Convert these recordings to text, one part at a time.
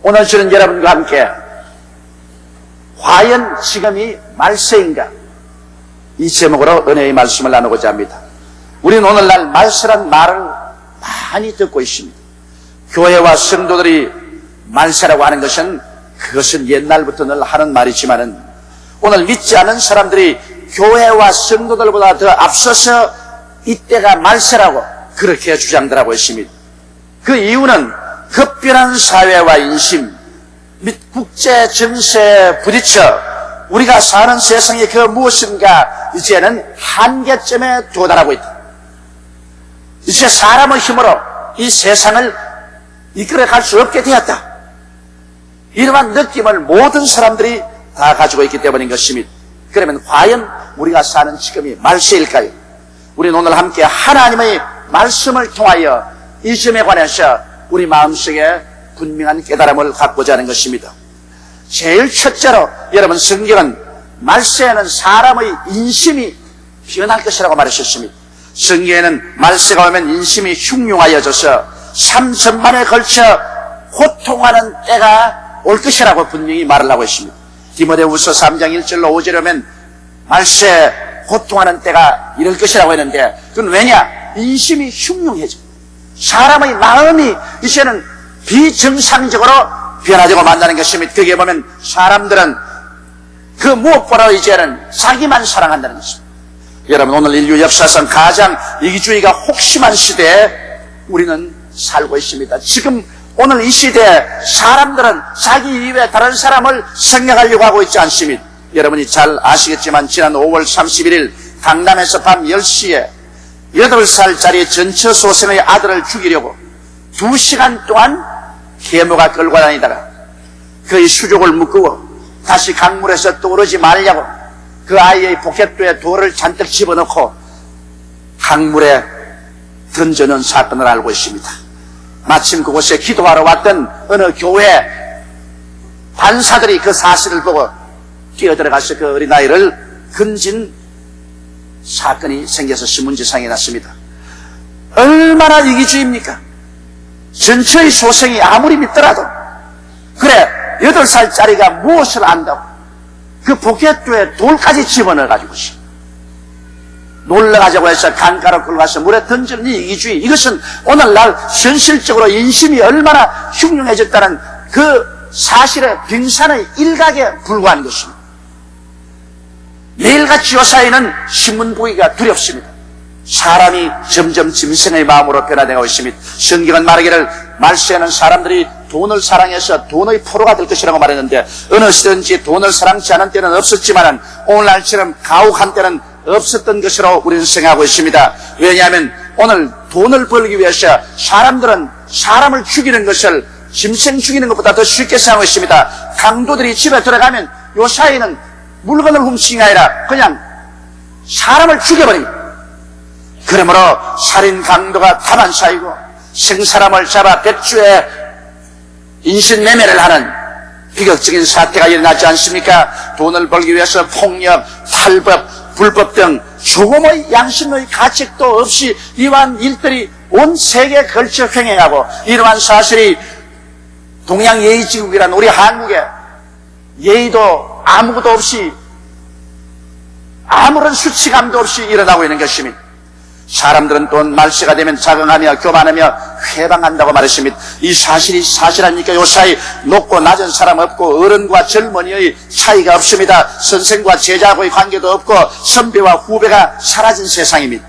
오늘 저는 여러분과 함께 과연 지금이 말세인가? 이 제목으로 은혜의 말씀을 나누고자 합니다. 우리는 오늘날 말세란 말을 많이 듣고 있습니다. 교회와 성도들이 말세라고 하는 그것은 옛날부터 늘 하는 말이지만은 오늘 믿지 않은 사람들이 교회와 성도들보다 더 앞서서 이때가 말세라고 그렇게 주장들하고 있습니다. 그 이유는 급변한 사회와 인심 및 국제 정세에 부딪혀 우리가 사는 세상이 그 무엇인가 이제는 한계점에 도달하고 있다. 이제 사람의 힘으로 이 세상을 이끌어갈 수 없게 되었다. 이러한 느낌을 모든 사람들이 다 가지고 있기 때문인 것입니다. 그러면 과연 우리가 사는 지금이 말세일까요? 우리는 오늘 함께 하나님의 말씀을 통하여 이 점에 관해서 우리 마음속에 분명한 깨달음을 갖고자 하는 것입니다. 제일 첫째로 여러분, 성경은 말세에는 사람의 인심이 변할 것이라고 말하셨습니다. 성경에는 말세가 오면 인심이 흉흉하여져서 3000만에 걸쳐 고통하는 때가 올 것이라고 분명히 말을 하고 있습니다. 디모데후서 3장 1절로 5절에 오면 말세 고통하는 때가 이럴 것이라고 했는데, 그건 왜냐? 인심이 흉흉해져. 사람의 마음이 이제는 비정상적으로 변화되고 만나는 것입니다. 거기에 보면 사람들은 그 무엇보다 이제는 자기만 사랑한다는 것입니다. 여러분, 오늘 인류 역사상 가장 이기주의가 혹심한 시대에 우리는 살고 있습니다. 지금 오늘 이 시대에 사람들은 자기 이외에 다른 사람을 생각하려고 하고 있지 않습니다. 여러분이 잘 아시겠지만 지난 5월 31일 강남에서 밤 10시에 8살짜리 전처소생의 아들을 죽이려고 2시간 동안 계모가 끌고 다니다가 그의 수족을 묶고 다시 강물에서 떠오르지 말려고 그 아이의 포켓도에 돌을 잔뜩 집어넣고 강물에 던져놓은 사건을 알고 있습니다. 마침 그곳에 기도하러 왔던 어느 교회 반사들이 그 사실을 보고 뛰어들어가서 그 어린아이를 건진 사건이 생겨서 신문지상에 났습니다. 얼마나 이기주의입니까? 전처의 소생이 아무리 믿더라도 그래 8살짜리가 무엇을 안다고 그 포켓도에 돌까지 집어넣어가지고 놀러가자고 해서 강가로 끌어가서 물에 던지는 이 이기주의, 이것은 오늘날 현실적으로 인심이 얼마나 흉흉해졌다는 그 사실의 빙산의 일각에 불과한 것입니다. 매일같이 요사이는 신문 보기가 두렵습니다. 사람이 점점 짐승의 마음으로 변화되고 있습니다. 성경은 말하기를 말세에는 사람들이 돈을 사랑해서 돈의 포로가 될 것이라고 말했는데, 어느 시든지 돈을 사랑치 않은 때는 없었지만 오늘날처럼 가혹한 때는 없었던 것으로 우리는 생각하고 있습니다. 왜냐하면 오늘 돈을 벌기 위해서 사람들은 사람을 죽이는 것을 짐승 죽이는 것보다 더 쉽게 생각하고 있습니다. 강도들이 집에 들어가면 요사이는 물건을 훔치는 게 아니라 그냥 사람을 죽여버립니다. 그러므로 살인 강도가 다반사이고 생사람을 잡아 백주에 인신매매를 하는 비극적인 사태가 일어나지 않습니까? 돈을 벌기 위해서 폭력, 탈법, 불법 등 조금의 양심의 가책도 없이 이러한 일들이 온 세계에 걸쳐 횡행하고, 이러한 사실이 동양예의지국이란 우리 한국에 예의도 아무것도 없이 아무런 수치감도 없이 일어나고 있는 것입니다. 사람들은 또 말세가 되면 자긍하며 교만하며 회방한다고 말했습니다. 이 사실이 사실합니까? 요사이 높고 낮은 사람 없고 어른과 젊은이의 차이가 없습니다. 선생과 제자하고의 관계도 없고 선배와 후배가 사라진 세상입니다.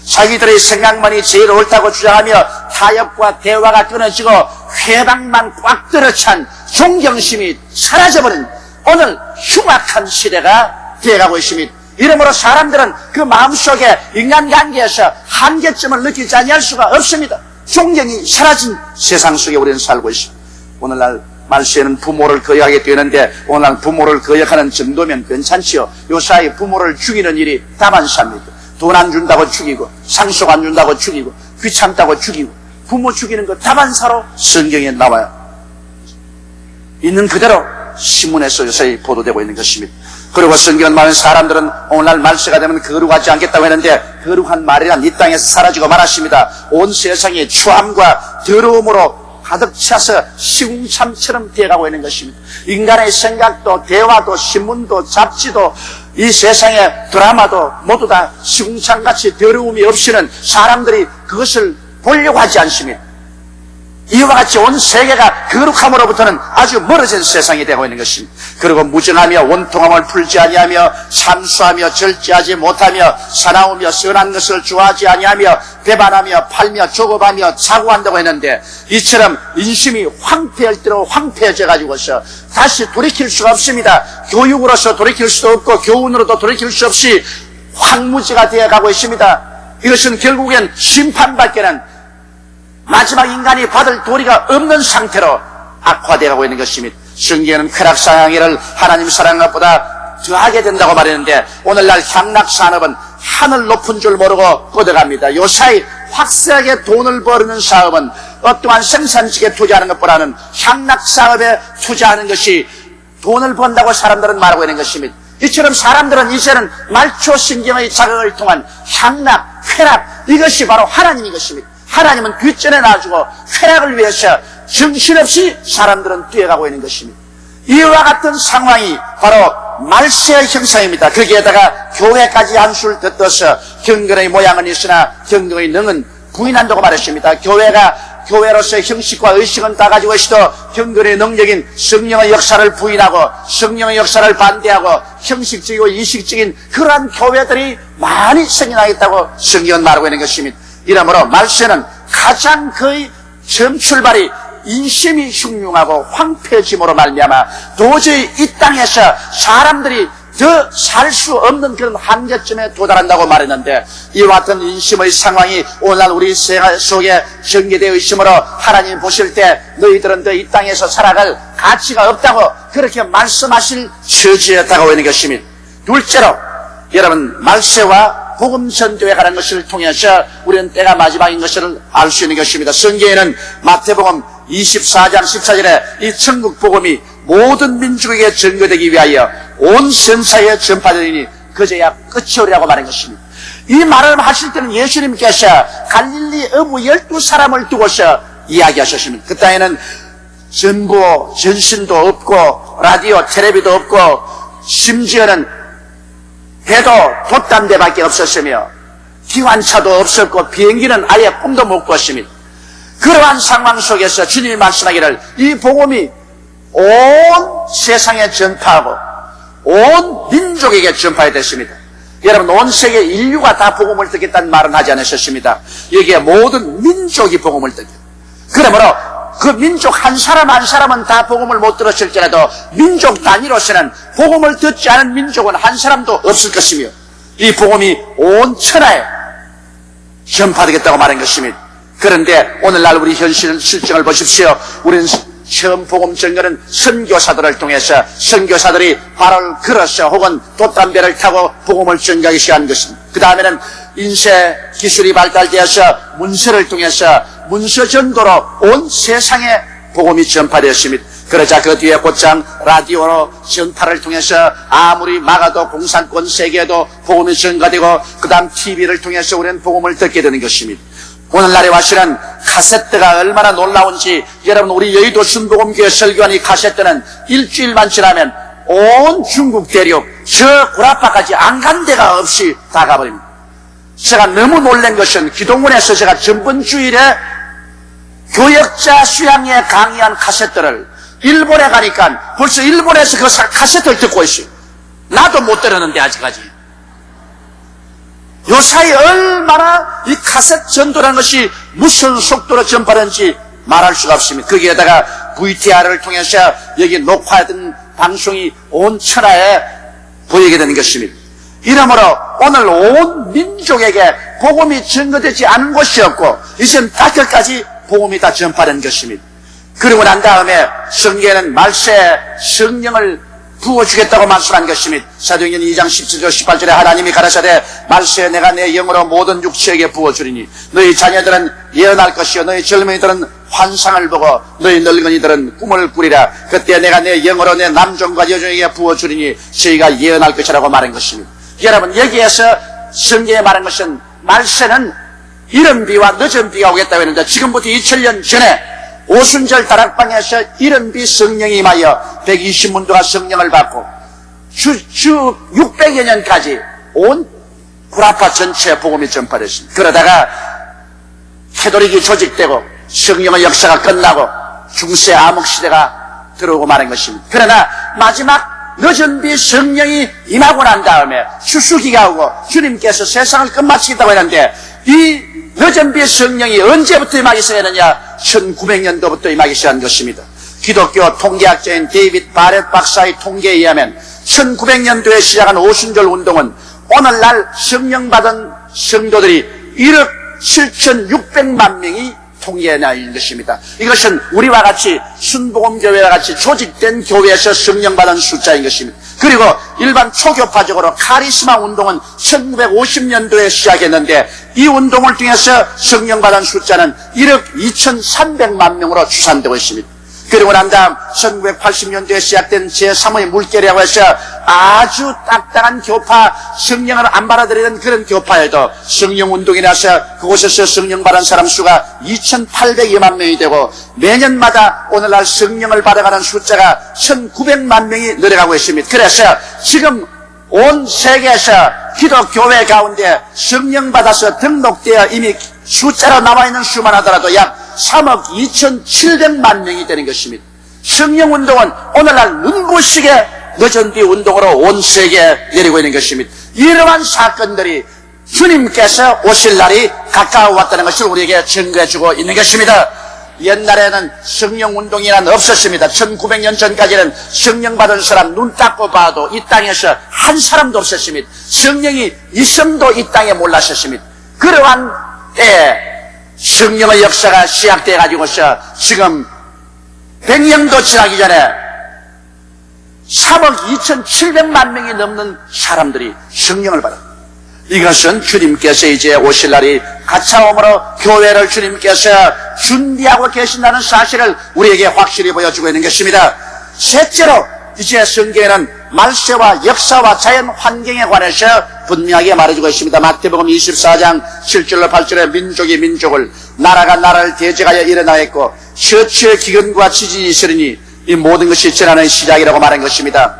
자기들의 생각만이 제일 옳다고 주장하며 타협과 대화가 끊어지고 회방만 꽉 들어찬 존경심이 사라져버린 오늘 흉악한 시대가 되어가고 있습니다. 이러므로 사람들은 그 마음속에 인간관계에서 한계점을 느끼지 아니할 수가 없습니다. 존경이 사라진 세상 속에 우리는 살고 있습니다. 오늘날 말세에는 부모를 거역하게 되는데, 오늘날 부모를 거역하는 정도면 괜찮지요. 요사이 부모를 죽이는 일이 다반사입니다. 돈 안 준다고 죽이고, 상속 안 준다고 죽이고, 귀찮다고 죽이고, 부모 죽이는 거 다반사로 성경에 나와요. 있는 그대로 신문에서 요새 보도되고 있는 것입니다. 그리고 성경은 말하는 사람들은 오늘날 말세가 되면 거룩하지 않겠다고 했는데, 거룩한 말이란 이 땅에서 사라지고 말았습니다. 온 세상이 추함과 더러움으로 가득 차서 시궁참처럼 되어가고 있는 것입니다. 인간의 생각도 대화도 신문도 잡지도 이 세상의 드라마도 모두 다 시궁창같이 더러움이 없이는 사람들이 그것을 보려고 하지 않습니다. 이와 같이 온 세계가 거룩함으로부터는 아주 멀어진 세상이 되고 있는 것입니다. 그리고 무정하며 원통함을 풀지 아니하며 참수하며 절제하지 못하며 사나우며 선한 것을 좋아하지 아니하며 배반하며 팔며 조급하며 사고한다고 했는데, 이처럼 인심이 황폐할 대로 황폐해져 가지고서 다시 돌이킬 수가 없습니다. 교육으로서 돌이킬 수도 없고 교훈으로도 돌이킬 수 없이 황무지가 되어가고 있습니다. 이것은 결국엔 심판밖에는 마지막 인간이 받을 도리가 없는 상태로 악화되어가고 있는 것입니다. 성경에는 쾌락사항이를 하나님 사랑한 것보다 더하게 된다고 말했는데, 오늘날 향락산업은 하늘 높은 줄 모르고 뻗어갑니다. 요사이 확실하게 돈을 버는 사업은 어떠한 생산직에 투자하는 것보다는 향락사업에 투자하는 것이 돈을 번다고 사람들은 말하고 있는 것입니다. 이처럼 사람들은 이제는 말초신경의 자극을 통한 향락, 쾌락, 이것이 바로 하나님인 것입니다. 하나님은 뒷전에 놔주고 쾌락을 위해서 정신없이 사람들은 뛰어가고 있는 것입니다. 이와 같은 상황이 바로 말세의 형상입니다. 거기에다가 교회까지 한술 더 떠서 경건의 모양은 있으나 경건의 능은 부인한다고 말했습니다. 교회가 교회로서의 형식과 의식은 다 가지고 있어도 경건의 능력인 성령의 역사를 부인하고 성령의 역사를 반대하고 형식적이고 이식적인 그러한 교회들이 많이 생겨나겠다고 성경은 말하고 있는 것입니다. 이러므로 말세는 가장 거의 처음 출발이 인심이 흉흉하고 황폐해짐으로 말미암아 도저히 이 땅에서 사람들이 더 살 수 없는 그런 한계점에 도달한다고 말했는데, 이와 같은 인심의 상황이 오늘날 우리 생활 속에 전개되어 있으므로 하나님 보실 때 너희들은 더 이 땅에서 살아갈 가치가 없다고 그렇게 말씀하실 처지에 다가오고 있는 것입니다. 둘째로 여러분, 말세와 복음 전도에 관한 것을 통해서 우리는 때가 마지막인 것을 알 수 있는 것입니다. 성경에는 마태복음 24장 14절에 이 천국 복음이 모든 민족에게 전거되기 위하여 온 선사에 전파되리니 그제야 끝이 오리라고 말한 것입니다. 이 말을 하실 때는 예수님께서 갈릴리 어부 12사람을 두고서 이야기하셨습니다. 그 땅에는 전부 전신도 없고 라디오 텔레비도 없고 심지어는 배도 돛담대밖에 없었으며 기관차도 없었고 비행기는 아예 꿈도 못 꿨습니다. 그러한 상황 속에서 주님이 말씀하기를 이 복음이 온 세상에 전파하고 온 민족에게 전파해야 됐습니다. 여러분, 온 세계 인류가 다 복음을 듣겠다는 말은 하지 않으셨습니다. 여기에 모든 민족이 복음을 듣게. 그러므로 그 민족 한 사람 한 사람은 다 복음을 못 들었을지라도 민족 단위로서는 복음을 듣지 않은 민족은 한 사람도 없을 것이며 이 복음이 온 천하에 전파되겠다고 말한 것입니다. 그런데 오늘날 우리 현실 실정을 보십시오. 우리는 처음 복음 전거는 선교사들을 통해서 선교사들이 발을 걸어서 혹은 돛담배를 타고 복음을 전가하기 시작한 것입니다. 그 다음에는 인쇄 기술이 발달되어서 문서를 통해서 문서 전도로 온 세상에 복음이 전파되었습니다. 그러자 그 뒤에 곧장 라디오로 전파를 통해서 아무리 막아도 공산권 세계에도 복음이 전가되고 그 다음 TV를 통해서 우리는 복음을 듣게 되는 것입니다. 오늘날에 와서는 카세트가 얼마나 놀라운지, 여러분, 우리 여의도 순복음교회 설교한 이 카세트는 일주일만 지나면 온 중국 대륙 저 구라파까지 안 간 데가 없이 다 가버립니다. 제가 너무 놀란 것은 기동원에서 제가 전번 주일에 교역자 수양에 강의한 카세트를 일본에 가니까 벌써 일본에서 그 카세트를 듣고 있어요. 나도 못 들었는데 아직까지. 요사이 얼마나 이 카세트 전도라는 것이 무슨 속도로 전파되는지 말할 수가 없습니다. 거기에다가 VTR을 통해서 여기 녹화된 방송이 온 천하에 보이게 되는 것입니다. 이러므로 오늘 온 민족에게 복음이 전거되지 않은 곳이 없고 이젠 다결까지 복음이 다 전파된 것입니다. 그리고 난 다음에 성경에는 말세에 성령을 부어주겠다고 말씀한 것입니다. 사도행전 2장 17절 18절에 하나님이 가라사대 말세에 내가 내 영으로 모든 육체에게 부어주리니 너희 자녀들은 예언할 것이요 너희 젊은이들은 환상을 보고 너희 늙은이들은 꿈을 꾸리라. 그때 내가 내 영으로 내 남종과 여종에게 부어주리니 저희가 예언할 것이라고 말한 것입니다. 여러분, 여기에서 성경에 말한 것은 말세는 이른 비와 늦은 비가 오겠다고 했는데 지금부터 2000년 전에 오순절 다락방에서 이른비 성령이 임하여 120문도가 성령을 받고 주 600여 년까지 온 구라파 전체에 복음이 전파됐습니다. 그러다가 캐톨릭이 조직되고 성령의 역사가 끝나고 중세 암흑시대가 들어오고 말한 것입니다. 그러나 마지막 늦은 비 성령이 임하고 난 다음에 추수기가 오고 주님께서 세상을 끝마치겠다고 했는데 이 늦은 비 성령이 언제부터 임하기 시작했느냐? 1900년도부터 임하기 시작한 것입니다. 기독교 통계학자인 데이빗 바렛 박사의 통계에 의하면 1900년도에 시작한 오순절 운동은 오늘날 성령 받은 성도들이 1억 7,600만 명이 통계에 나 있는 것입니다. 이것은 우리와 같이 순복음교회와 같이 조직된 교회에서 성령 받은 숫자인 것입니다. 그리고 일반 초교파적으로 카리스마 운동은 1950년도에 시작했는데 이 운동을 통해서 성령 받은 숫자는 1억 2,300만 명으로 추산되고 있습니다. 그리고 난 다음 1980년도에 시작된 제3의 물결이라고 해서 아주 딱딱한 교파, 성령을 안 받아들이는 그런 교파에도 성령운동이 나서 그곳에서 성령 받은 사람 수가 2,800여만 명이 되고 매년마다 오늘날 성령을 받아가는 숫자가 1,900만 명이 늘어가고 있습니다. 그래서 지금 온 세계에서 기독교회 가운데 성령 받아서 등록되어 이미 숫자로 나와 있는 수만 하더라도 약 3억 2,700만 명이 되는 것입니다. 성령운동은 오늘날 눈부시게 늦은 뒤 운동으로 온 세계에 내리고 있는 것입니다. 이러한 사건들이 주님께서 오실 날이 가까워 왔다는 것을 우리에게 증거해주고 있는 것입니다. 옛날에는 성령운동이란 없었습니다. 1900년 전까지는 성령 받은 사람 눈 닦고 봐도 이 땅에서 한 사람도 없었습니다. 성령이 있음도 이 땅에 몰랐었습니다. 그러한 때에 성령의 역사가 시작돼가지고서 지금 100년도 지나기 전에 3억 2,700만 명이 넘는 사람들이 성령을 받았습니다. 이것은 주님께서 이제 오실 날이 가차옴으로 교회를 주님께서 준비하고 계신다는 사실을 우리에게 확실히 보여주고 있는 것입니다. 셋째로 이제 성경에는 말세와 역사와 자연 환경에 관해서 분명하게 말해주고 있습니다. 마태복음 24장 7절로 8절에 민족이 민족을 나라가 나라를 대적하여 일어나겠고 처처의 기근과 지진이 있으리니 이 모든 것이 전하는 시작이라고 말한 것입니다.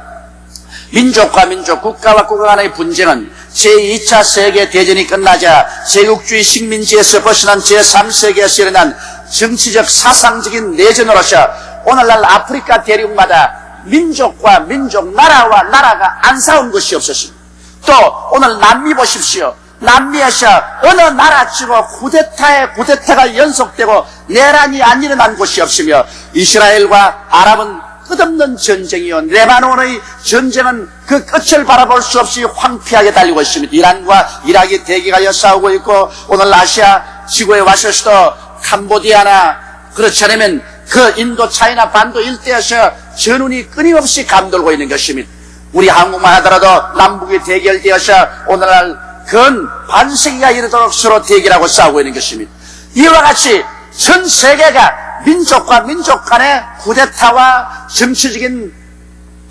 민족과 민족, 국가와 국가 간의 분쟁은 제2차 세계대전이 끝나자 제국주의 식민지에서 벗어난 제3세기에서 일어난 정치적 사상적인 내전으로서 오늘날 아프리카 대륙마다 민족과 민족, 나라와 나라가 안 싸운 것이 없었습니다. 또 오늘 남미 보십시오. 남미에서 어느 나라치고 쿠데타가 연속되고 내란이 안 일어난 곳이 없으며 이스라엘과 아랍은 끝없는 전쟁이요. 레바논의 전쟁은 그 끝을 바라볼 수 없이 황폐하게 달리고 있습니다. 이란과 이락이 대기하여 싸우고 있고 오늘 아시아 지구에 와서서도 캄보디아나 그렇지 않으면 그 인도 차이나 반도 일대에서 전운이 끊임없이 감돌고 있는 것입니다. 우리 한국만 하더라도 남북이 대결되어서 오늘날 근 반세기가 이르도록 서로 대결하고 싸우고 있는 것입니다. 이와 같이 전 세계가 민족과 민족 간의 쿠데타와 정치적인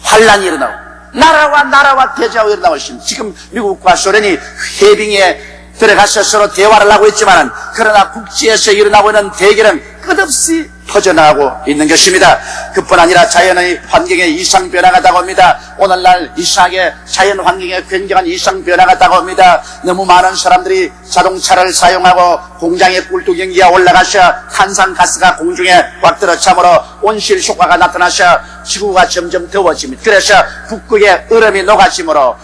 환란이 일어나고 나라와 나라와 대조하고 일어나고 있습니다. 지금 미국과 소련이 해빙에 들어가서 서로 대화를 하고 있지만 그러나 국지에서 일어나고 있는 대결은 끝없이 퍼져나가고 있는 것입니다. 그뿐 아니라 자연의 환경에 이상 변화가 다가옵니다. 오늘날 이상하게 자연 환경에 굉장한 이상 변화가 다가옵니다. 너무 많은 사람들이 자동차를 사용하고 공장의 꿀뚝 연기가 올라가셔 탄산가스가 공중에 꽉 들어차므로 온실 효과가 나타나셔 지구가 점점 더워집니다. 그래서 북극의 얼음이 녹아지므로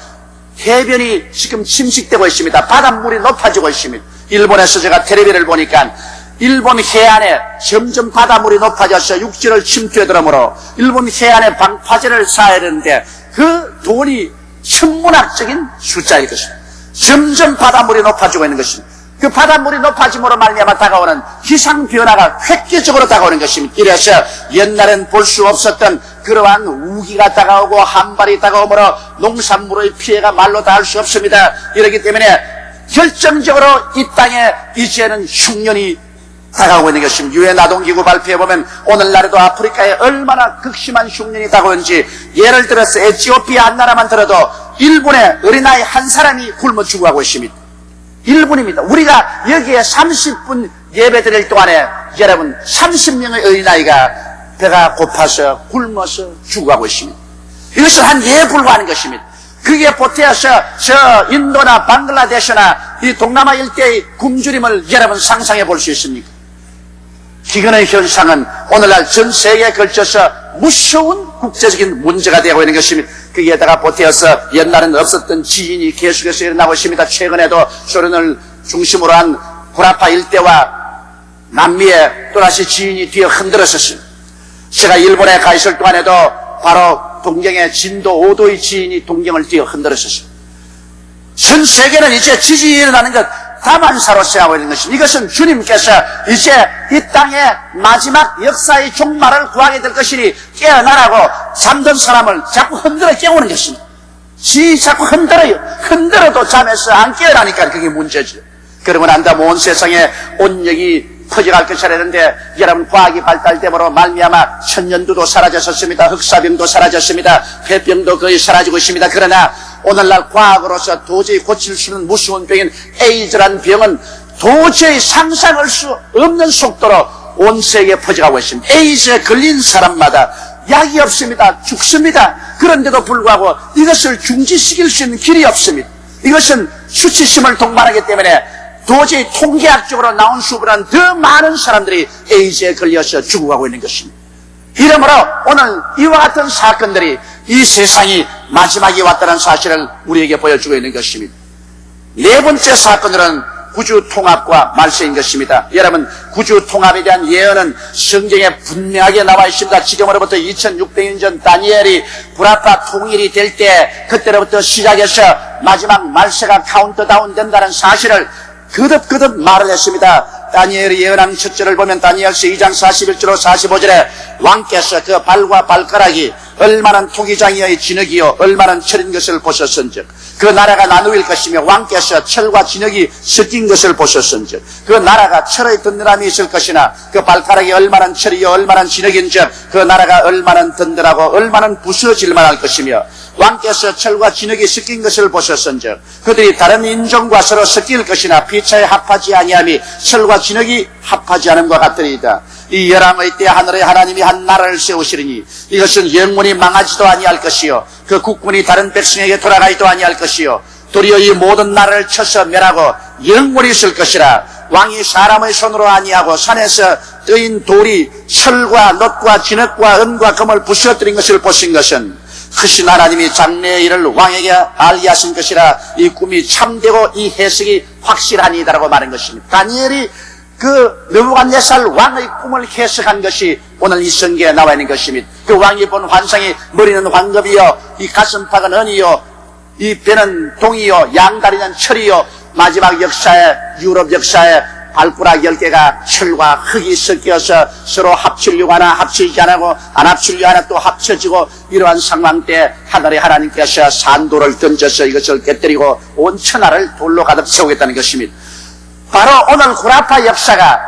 해변이 지금 침식되고 있습니다. 바닷물이 높아지고 있습니다. 일본에서 제가 텔레비를 보니까 일본 해안에 점점 바닷물이 높아져서 육지를 침투해 들어오므로 일본 해안에 방파제를 쌓아야 되는데 그 돈이 천문학적인 숫자일 것입니다. 점점 바닷물이 높아지고 있는 것입니다. 그 바닷물이 높아짐으로 말미암아 다가오는 기상변화가 획기적으로 다가오는 것입니다. 이래서 옛날엔 볼 수 없었던 그러한 우기가 다가오고 한발이 다가오므로 농산물의 피해가 말로 다 할 수 없습니다. 이렇기 때문에 결정적으로 이 땅에 이제는 흉년이 다가오고 있는 것입니다. 유엔 아동기구 발표해 보면 오늘날에도 아프리카에 얼마나 극심한 흉년이 다가오는지 예를 들어서 에티오피아 한 나라만 들어도 1분에 어린아이 한 사람이 굶어 죽어가고 있습니다. 1분입니다. 우리가 여기에 30분 예배 드릴 동안에 여러분 30명의 어린아이가 배가 고파서 굶어서 죽어가고 있습니다. 이것은 한 예에 불과하는 것입니다. 그게 보태어서 저 인도나 방글라데시나 이 동남아 일대의 굶주림을 여러분 상상해 볼 수 있습니까? 기근의 현상은 오늘날 전 세계에 걸쳐서 무서운 국제적인 문제가 되고 있는 것입니다. 거기에다가 보태어서 옛날에는 없었던 지진이 계속해서 일어나고 있습니다. 최근에도 소련을 중심으로 한 구라파 일대와 남미에 또다시 지진이 뒤에 흔들었었습니다. 제가 일본에 가 있을 동안에도 바로 동경에 진도 5도의 지진이 동경을 뒤에 흔들었었습니다. 전 세계는 이제 지진이 일어나는 것 다만사로 생각하고 있는 것입니다. 이것은 주님께서 이제 이 땅의 마지막 역사의 종말을 구하게 될 것이니 깨어나라고 잠든 사람을 자꾸 흔들어 깨우는 것입니다. 자꾸 흔들어요. 흔들어도 잠에서 안 깨어나니까 그게 문제죠. 그러고 난 다음 온 세상에 온역이 퍼져갈 것이라 했는데 여러분 과학이 발달됨으로 말미암아 천연두도 사라졌습니다. 흑사병도 사라졌습니다. 폐병도 거의 사라지고 있습니다. 그러나 오늘날 과학으로서 도저히 고칠 수 없는 무서운 병인 에이즈라는 병은 도저히 상상할 수 없는 속도로 온 세계에 퍼져가고 있습니다. 에이즈에 걸린 사람마다 약이 없습니다. 죽습니다. 그런데도 불구하고 이것을 중지시킬 수 있는 길이 없습니다. 이것은 수치심을 동반하기 때문에 도저히 통계학적으로 나온 수보다는 더 많은 사람들이 에이즈에 걸려서 죽어가고 있는 것입니다. 이러므로 오늘 이와 같은 사건들이 이 세상이 마지막이 왔다는 사실을 우리에게 보여주고 있는 것입니다. 네 번째 사건으로는 구주통합과 말세인 것입니다. 여러분, 구주통합에 대한 예언은 성경에 분명하게 나와 있습니다. 지금으로부터 2600년 전 다니엘이 구라파 통일이 될 때 그때로부터 시작해서 마지막 말세가 카운트다운 된다는 사실을 거듭 말을 했습니다. 다니엘의 예언한 첫 절을 보면 다니엘서 2장 41절로 45절에 왕께서 그 발과 발가락이 얼마나 토기장이의 진흙이요 얼마나 철인 것을 보셨은즉 그 나라가 나누일 것이며 왕께서 철과 진흙이 섞인 것을 보셨은즉 그 나라가 철의 든든함이 있을 것이나 그 발가락이 얼마나 철이요 얼마나 진흙인즉 그 나라가 얼마나 든든하고 얼마나 부서질 만할 것이며 왕께서 철과 진흙이 섞인 것을 보셨은즉 그들이 다른 인종과 서로 섞일 것이나 피차에 합하지 아니함이 철과 진흙이 합하지 않음과 같으리이다. 이 열왕의 때 하늘의 하나님이 한 나라를 세우시리니 이것은 영원히 망하지도 아니할 것이요 그 국군이 다른 백성에게 돌아가지도 아니할 것이요 도리어 이 모든 나라를 쳐서 멸하고 영원히 있을 것이라. 왕이 사람의 손으로 아니하고 산에서 뜨인 돌이 철과 놋과 진흙과 은과 금을 부서뜨린 것을 보신 것은 크신 하나님이 장래의 일을 왕에게 알게 하신 것이라. 이 꿈이 참되고 이 해석이 확실하니이다라고 말한 것입니다. 다니엘이 그 느부갓네살 왕의 꿈을 해석한 것이 오늘 이 성경에 나와 있는 것입니다. 그 왕이 본 환상이 머리는 황금이요 이 가슴팍은 은이요 이 배는 동이요 양다리는 철이요 마지막 역사에 유럽 역사에 발가락 10개가 철과 흙이 섞여서 서로 합치려고 하나 합치지 않고 안 합치려고 하나 또 합쳐지고 이러한 상황 때 하늘의 하나님께서 산돌을 던져서 이것을 깨뜨리고 온 천하를 돌로 가득 채우겠다는 것입니다. 바로 오늘 구라파 역사가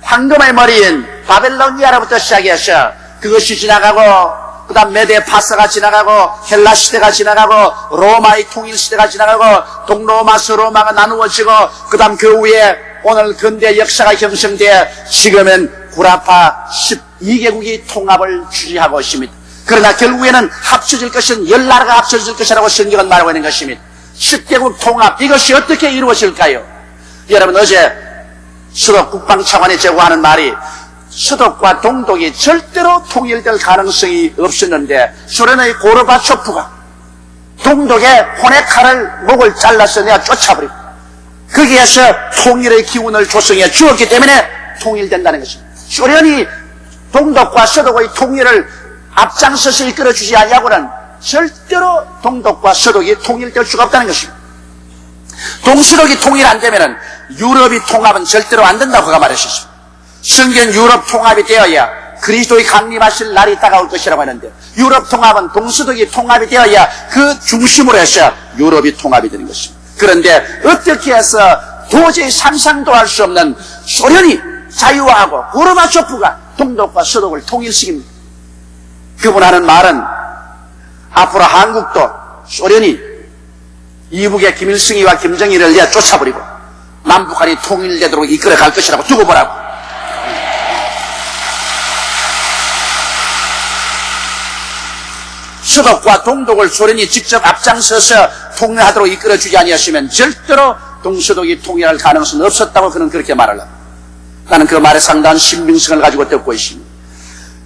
황금의 머리인 바벨로니아로부터 시작해서 그것이 지나가고 그 다음 메데 파사가 지나가고 헬라 시대가 지나가고 로마의 통일 시대가 지나가고 동로마 서로마가 나누어지고 그 다음 그 위에 오늘 근대 역사가 형성되어 지금은 구라파 12개국이 통합을 추진하고 있습니다. 그러나 결국에는 합쳐질 것은 10나라가 합쳐질 것이라고 성경은 말하고 있는 것입니다. 10개국 통합 이것이 어떻게 이루어질까요? 여러분 어제 수도 국방차관이 제공하는 말이 서독과 동독이 절대로 통일될 가능성이 없었는데 소련의 고르바초프가 동독의 호네카를 목을 잘라서 내가 쫓아버리고 거기에서 통일의 기운을 조성해 주었기 때문에 통일된다는 것입니다. 소련이 동독과 서독의 통일을 앞장서서 이끌어주지 아니하고는 절대로 동독과 서독이 통일될 수가 없다는 것입니다. 동서독이 통일 안 되면은 유럽이 통합은 절대로 안 된다고 그가 말했습니다. 성경 유럽 통합이 되어야 그리스도의 강림하실 날이 다가올 것이라고 하는데 유럽 통합은 동서독이 통합이 되어야 그 중심으로 해서 유럽이 통합이 되는 것입니다. 그런데 어떻게 해서 도저히 상상도 할 수 없는 소련이 자유화하고 고르바초프가 동독과 서독을 통일시킵니다. 그분 하는 말은 앞으로 한국도 소련이 이북의 김일성이와 김정일을 내쫓아버리고 남북한이 통일되도록 이끌어갈 것이라고 두고 보라고. 서독과 동독을 소련이 직접 앞장서서 통일하도록 이끌어주지 아니하시면 절대로 동서독이 통일할 가능성은 없었다고 그는 그렇게 말을 합니다. 나는 그 말에 상당한 신빙성을 가지고 듣고 있습니다.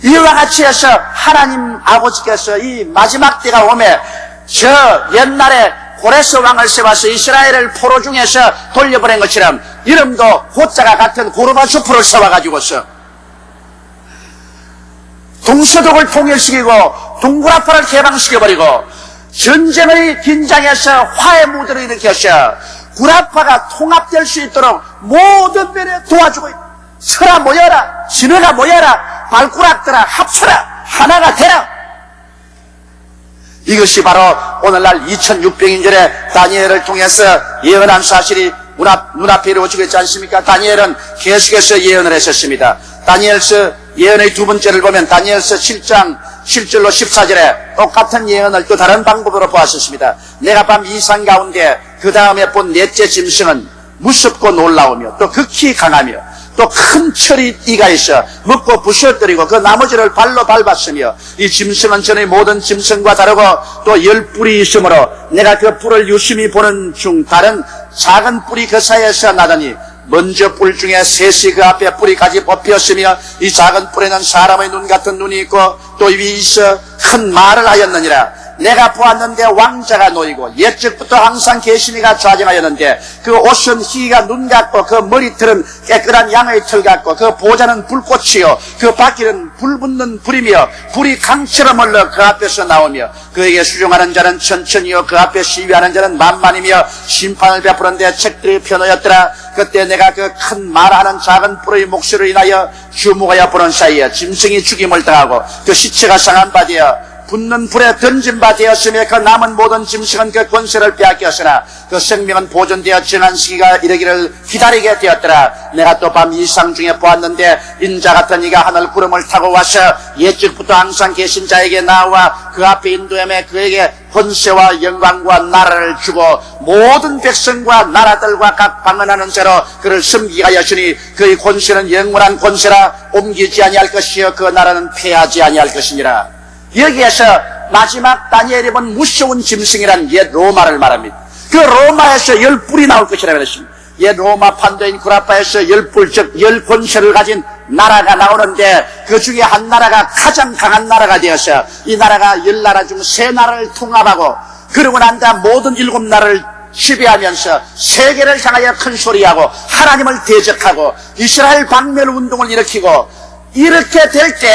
이와 같이 해서 하나님 아버지께서 이 마지막 때가 오면 저 옛날에 고레스 왕을 세워서 이스라엘을 포로 중에서 돌려보낸 것처럼 이름도 호자가 같은 고르바초프를 세워가지고서 동서독을 통일시키고 동구라파를 개방시켜버리고 전쟁의 긴장에서 화해 무드를 일으켜서 구라파가 통합될 수 있도록 모든 면에 도와주고 서라 모여라, 진화가 모여라, 발구락들아 합쳐라, 하나가 되라. 이것이 바로 오늘날 2600인절에 다니엘을 통해서 예언한 사실이 눈앞에 이루어지고 있지 않습니까? 다니엘은 계속해서 예언을 했었습니다. 다니엘서 예언의 두 번째를 보면 다니엘서 7장 7절로 14절에 똑같은 예언을 또 다른 방법으로 보았었습니다. 내가 밤 이상 가운데 그 다음에 본 넷째 짐승은 무섭고 놀라우며 또 극히 강하며 또 큰 철이 이가 있어 먹고 부셔뜨리고 그 나머지를 발로 밟았으며 이 짐승은 전의 모든 짐승과 다르고 또 10뿔이 있으므로 내가 그 뿔을 유심히 보는 중 다른 작은 뿔이 그 사이에서 나더니 먼저 뿔 중에 셋이 그 앞에 뿌리까지 뽑혔으며 이 작은 뿔에는 사람의 눈 같은 눈이 있고 또 입이 있어 큰 말을 하였느니라. 내가 보았는데 왕자가 놓이고 옛적부터 항상 계시니가 좌정하였는데 그 옷은 희가 눈 같고 그 머리털은 깨끗한 양의 털 같고 그 보좌는 불꽃이요 그 바퀴는 불 붙는 불이며 불이 강처럼 흘러 그 앞에서 나오며 그에게 수종하는 자는 천천히요 그 앞에 시위하는 자는 만만이며 심판을 베푸는데 책들이 펴놓였더라. 그때 내가 그 큰 말하는 작은 뿔의 목소리로 인하여 주목하여 보는 사이에 짐승이 죽임을 당하고 그 시체가 상한 바 되어 붙는 불에 던진 바 되었으며 그 남은 모든 짐승은 그 권세를 빼앗겼으나 그 생명은 보존되어 지난 시기가 이르기를 기다리게 되었더라. 내가 또 밤 이상 중에 보았는데 인자 같은 이가 하늘 구름을 타고 와서 옛적부터 항상 계신 자에게 나와 그 앞에 인도하며 그에게 권세와 영광과 나라를 주고 모든 백성과 나라들과 각 방언하는 자로 그를 섬기게 하였으니 그의 권세는 영원한 권세라 옮기지 아니할 것이요 그 나라는 패하지 아니할 것이니라. 여기에서 마지막 다니엘이 본 무서운 짐승이란 옛 로마를 말합니다. 그 로마에서 10뿔이 나올 것이라고 했습니다. 옛 로마 판도인 구라파에서 10뿔 즉 10권세를 가진 나라가 나오는데 그 중에 한 나라가 가장 강한 나라가 되어서 이 나라가 10나라 중 3나라를 통합하고 그러고 난 다음 모든 7나라를 지배하면서 세계를 향하여 큰 소리하고 하나님을 대적하고 이스라엘 박멸 운동을 일으키고 이렇게 될 때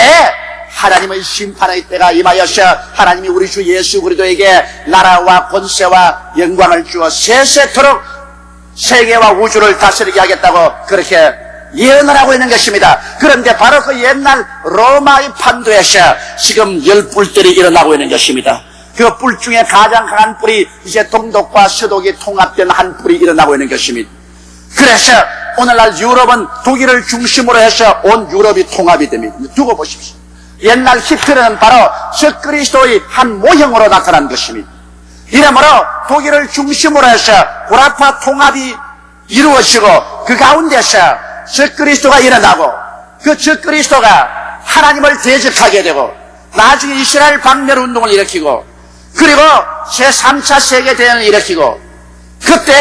하나님의 심판의 때가 임하여서 하나님이 우리 주 예수 그리스도에게 나라와 권세와 영광을 주어 세세토록 세계와 우주를 다스리게 하겠다고 그렇게 예언을 하고 있는 것입니다. 그런데 바로 그 옛날 로마의 판도에서 지금 10뿔들이 일어나고 있는 것입니다. 그 뿔 중에 가장 강한 뿔이 이제 동독과 서독이 통합된 한 뿔이 일어나고 있는 것입니다. 그래서 오늘날 유럽은 독일을 중심으로 해서 온 유럽이 통합이 됩니다. 두고 보십시오. 옛날 히틀러는 바로 적그리스도의 한 모형으로 나타난 것입니다. 이러므로 독일을 중심으로 해서 구라파 통합이 이루어지고 그 가운데서 적그리스도가 일어나고 그 적그리스도가 하나님을 대적하게 되고 나중에 이스라엘 박멸 운동을 일으키고 그리고 제3차 세계대전을 일으키고 그때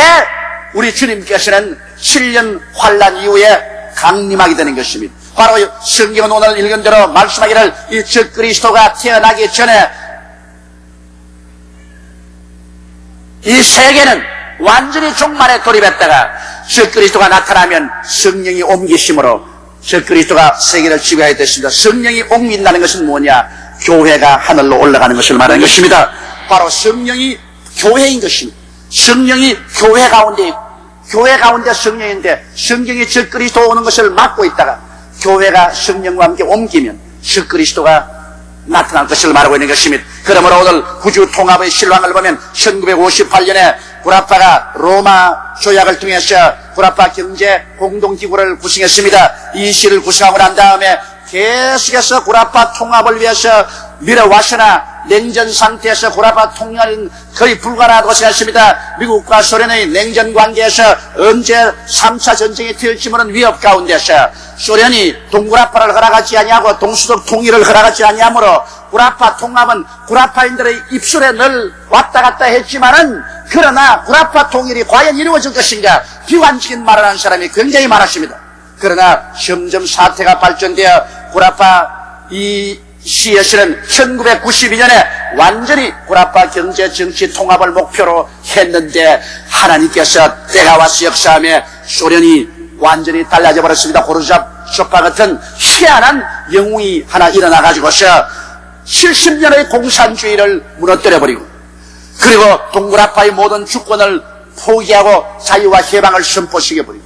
우리 주님께서는 7년 환란 이후에 강림하게 되는 것입니다. 바로 성경은 오늘 읽은 대로 말씀하기를 이 적그리스도가 태어나기 전에 이 세계는 완전히 종말에 돌입했다가 적그리스도가 나타나면 성령이 옮기심으로 적그리스도가 세계를 지배하게 됐습니다. 성령이 옮긴다는 것은 뭐냐? 교회가 하늘로 올라가는 것을 말하는 것입니다. 바로 성령이 교회인 것입니다. 성령이 교회 가운데 성령인데 성경이 적그리스도 오는 것을 막고 있다가 교회가 성령과 함께 옮기면 적그리스도가 나타날 것을 말하고 있는 것입니다. 그러므로 오늘 구주 통합의 실황을 보면 1958년에 구라파가 로마 조약을 통해서 구라파 경제 공동기구를 구성했습니다. 이 시를 구성하고 난 다음에 계속해서 구라파 통합을 위해서 밀어왔으나 냉전 상태에서 구라파 통합은 거의 불가능하다고 생각했습니다. 미국과 소련의 냉전 관계에서 언제 3차 전쟁이 튀을지 모르는 위협 가운데서 소련이 동구라파를 허락하지 아니하고 동수독 통일을 허락하지 아니하므로 구라파 통합은 구라파인들의 입술에 늘 왔다 갔다 했지만은 그러나 구라파 통일이 과연 이루어질 것인가 비관적인 말을 하는 사람이 굉장히 많았습니다. 그러나 점점 사태가 발전되어 구라파 이 시에서는 1992년에 완전히 구라파 경제 정치 통합을 목표로 했는데 하나님께서 때가 와서 역사하며 소련이 완전히 달라져 버렸습니다. 고르잡초파 같은 희한한 영웅이 하나 일어나가지고서 70년의 공산주의를 무너뜨려 버리고 그리고 동구라파의 모든 주권을 포기하고 자유와 해방을 선포시켜버리고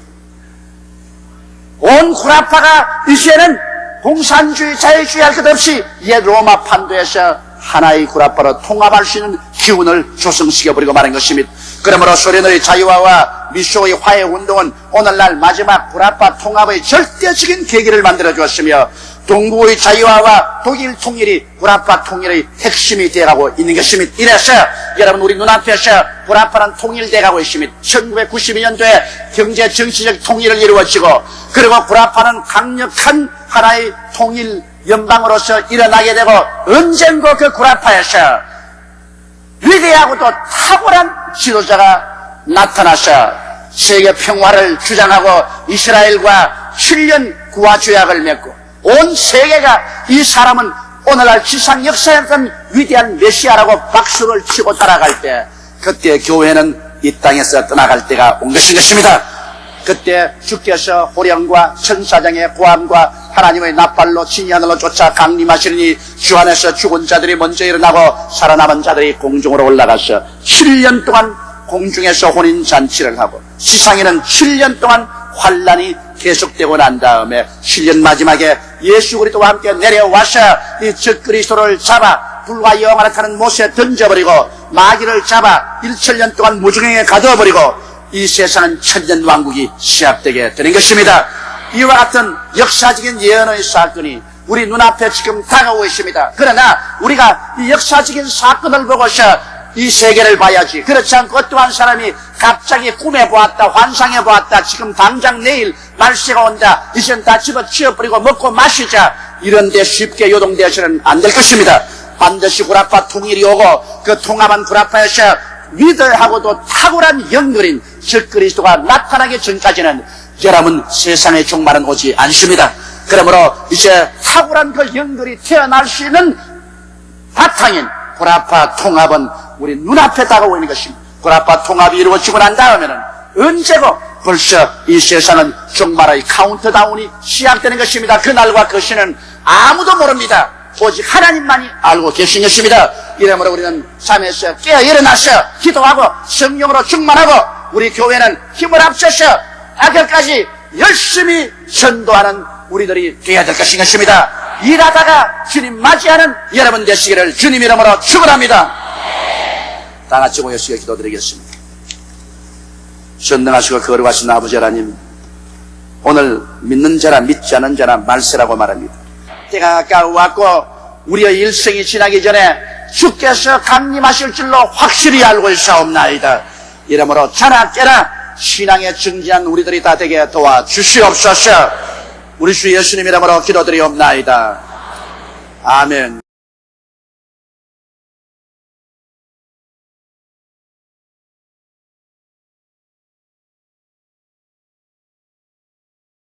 온 구라파가 이제는 공산주의, 자유주의 할 것 없이 옛 로마 판도에서 하나의 구라파로 통합할 수 있는 기운을 조성시켜버리고 말한 것입니다. 그러므로 소련의 자유화와 미소의 화해 운동은 오늘날 마지막 구라파 통합의 절대적인 계기를 만들어 주었으며 동북의 자유화와 독일 통일이 구라파 통일의 핵심이 되어가고 있는 것입니다. 이래서 여러분 우리 눈앞에서 구라파는 통일되어가고 있습니다. 1992년도에 경제 정치적 통일을 이루어지고 그리고 구라파는 강력한 하나의 통일 연방으로서 일어나게 되고 언젠가 그 구라파에서 위대하고도 탁월한 지도자가 나타나서 세계 평화를 주장하고 이스라엘과 7년 구화 조약을 맺고 온 세계가 이 사람은 오늘날 지상 역사였던 위대한 메시아라고 박수를 치고 따라갈 때 그때 교회는 이 땅에서 떠나갈 때가 온 것인 것입니다. 그때 주께서 호령과 천사장의 고함과 하나님의 나팔로 진이 하늘로 쫓아 강림하시니 주 안에서 죽은 자들이 먼저 일어나고 살아남은 자들이 공중으로 올라가서 7년 동안 공중에서 혼인잔치를 하고 지상에는 7년 동안 환란이 계속되고 난 다음에 7년 마지막에 예수 그리스도와 함께 내려와서 이 적그리스도를 잡아 불과 영화를 타는 못에 던져버리고 마귀를 잡아 1천년 동안 무중행에 가둬버리고 이 세상은 천년왕국이 시작되게 되는 것입니다. 이와 같은 역사적인 예언의 사건이 우리 눈앞에 지금 다가오고 있습니다. 그러나 우리가 이 역사적인 사건을 보고서 이 세계를 봐야지. 그렇지 않고 또한 사람이 갑자기 꿈에 보았다, 환상에 보았다, 지금 당장 내일 말세가 온다, 이젠 다 집어치워버리고 먹고 마시자, 이런데 쉽게 요동되어서는 안 될 것입니다. 반드시 구라파 통일이 오고 그 통합한 구라파에서 위대하고도 탁월한 영결인 적그리스도가 나타나기 전까지는 여러분 세상의 종말은 오지 않습니다. 그러므로 이제 탁월한 그 영결이 태어날 수 있는 바탕인 구라파 통합은 우리 눈앞에 다가오고 있는 것입니다. 구라파 통합이 이루어지고 난 다음에는 언제고 벌써 이 세상은 종말의 카운트다운이 시작되는 것입니다. 그날과 그 시는 아무도 모릅니다. 오직 하나님만이 알고 계신 것입니다. 이러므로 우리는 잠에서 깨어 일어나서 기도하고 성령으로 충만하고 우리 교회는 힘을 합쳐서 악역까지 열심히 전도하는 우리들이 되어야 될 것인 것입니다. 일하다가 주님 맞이하는 여러분 되시기를 주님 이름으로 축원합니다. 다 같이 모여서 기도드리겠습니다. 전능하시고 거룩하신 아버지 하나님, 오늘 믿는 자라 믿지 않는 자라 말세라고 말합니다. 때가 가까워왔고 우리의 일생이 지나기 전에 주께서 강림하실 줄로 확실히 알고 있사옵나이다. 이러므로 자나 깨나 신앙에 정진한 우리들이 다 되게 도와주시옵소서. 우리 주 예수님 이름으로 기도드리옵나이다. 아멘.